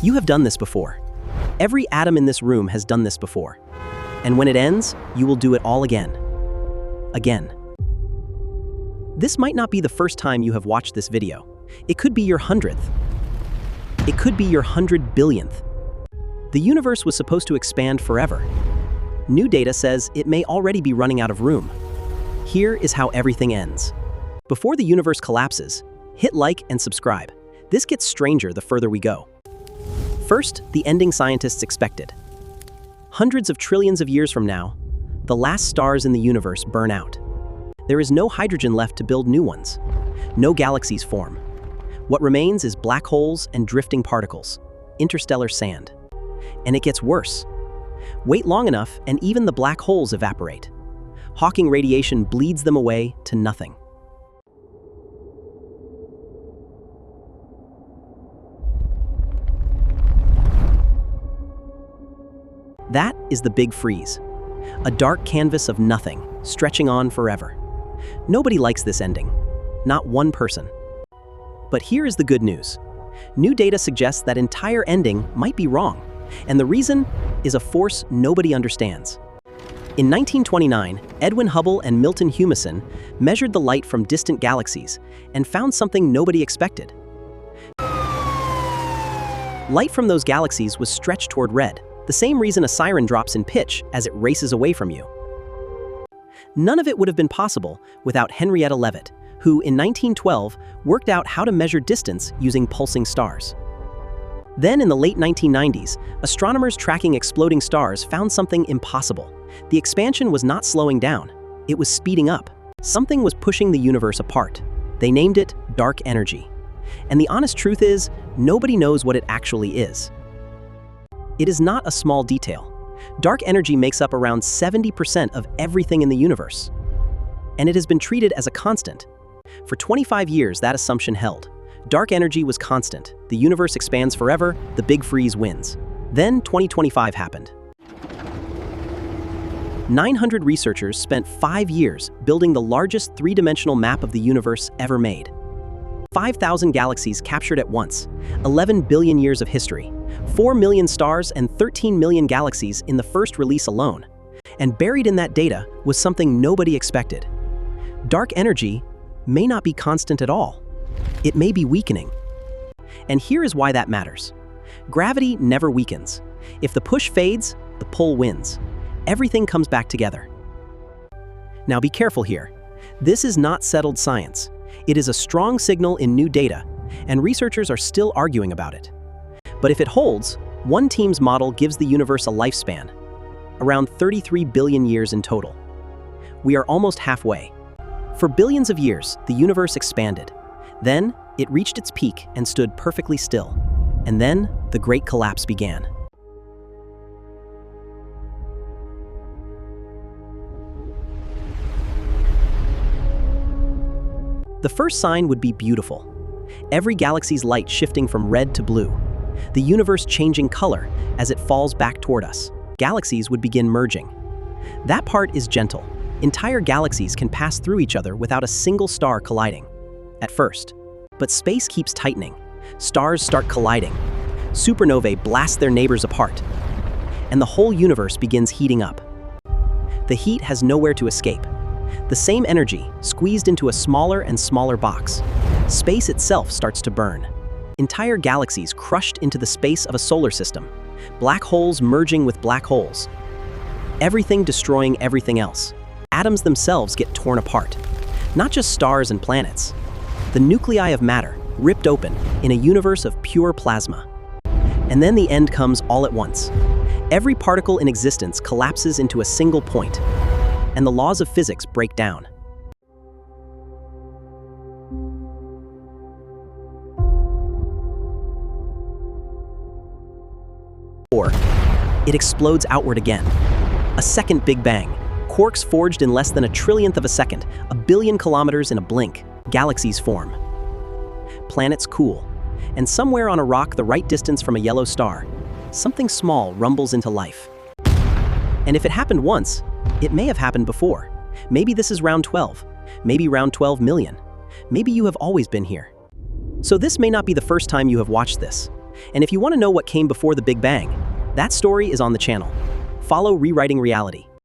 You have done this before. Every atom in this room has done this before. And when it ends, you will do it all again. Again. This might not be the first time you have watched this video. It could be your 100th. It could be your 100 billionth. The universe was supposed to expand forever. New data says it may already be running out of room. Here is how everything ends. Before the universe collapses, hit like and subscribe. This gets stranger the further we go. First, the ending scientists expected. Hundreds of trillions of years from now, the last stars in the universe burn out. There is no hydrogen left to build new ones. No galaxies form. What remains is black holes and drifting particles, interstellar sand. And it gets worse. Wait long enough and even the black holes evaporate. Hawking radiation bleeds them away to nothing. That is the Big Freeze. A dark canvas of nothing, stretching on forever. Nobody likes this ending. Not one person. But here is the good news. New data suggests that entire ending might be wrong, and the reason is a force nobody understands. In 1929, Edwin Hubble and Milton Humason measured the light from distant galaxies and found something nobody expected. Light from those galaxies was stretched toward red, the same reason a siren drops in pitch as it races away from you. None of it would have been possible without Henrietta Leavitt, who in 1912 worked out how to measure distance using pulsing stars. Then in the late 1990s, astronomers tracking exploding stars found something impossible. The expansion was not slowing down, it was speeding up. Something was pushing the universe apart. They named it dark energy. And the honest truth is, nobody knows what it actually is. It is not a small detail. Dark energy makes up around 70% of everything in the universe. And it has been treated as a constant. For 25 years, that assumption held. Dark energy was constant. The universe expands forever, the Big Freeze wins. Then 2025 happened. 900 researchers spent 5 years building the largest three-dimensional map of the universe ever made. 5,000 galaxies captured at once, 11 billion years of history, 4 million stars and 13 million galaxies in the first release alone. And buried in that data was something nobody expected. Dark energy may not be constant at all. It may be weakening. And here is why that matters. Gravity never weakens. If the push fades, the pull wins. Everything comes back together. Now be careful here. This is not settled science. It is a strong signal in new data, and researchers are still arguing about it. But if it holds, one team's model gives the universe a lifespan, around 33 billion years in total. We are almost halfway. For billions of years, the universe expanded. Then, it reached its peak and stood perfectly still. And then, the Great Collapse began. The first sign would be beautiful. Every galaxy's light shifting from red to blue. The universe changing color as it falls back toward us. Galaxies would begin merging. That part is gentle. Entire galaxies can pass through each other without a single star colliding. At first. But space keeps tightening. Stars start colliding. Supernovae blast their neighbors apart. And the whole universe begins heating up. The heat has nowhere to escape. The same energy, squeezed into a smaller and smaller box. Space itself starts to burn. Entire galaxies crushed into the space of a solar system. Black holes merging with black holes. Everything destroying everything else. Atoms themselves get torn apart. Not just stars and planets. The nuclei of matter, ripped open in a universe of pure plasma. And then the end comes all at once. Every particle in existence collapses into a single point. And the laws of physics break down. Or, it explodes outward again. A second Big Bang. Quarks forged in less than a trillionth of a second, a billion kilometers in a blink. Galaxies form. Planets cool. And somewhere on a rock the right distance from a yellow star, something small rumbles into life. And if it happened once, it may have happened before. Maybe this is round 12. Maybe round 12 million. Maybe you have always been here. So this may not be the first time you have watched this. And if you want to know what came before the Big Bang, that story is on the channel. Follow Rewriting Reality.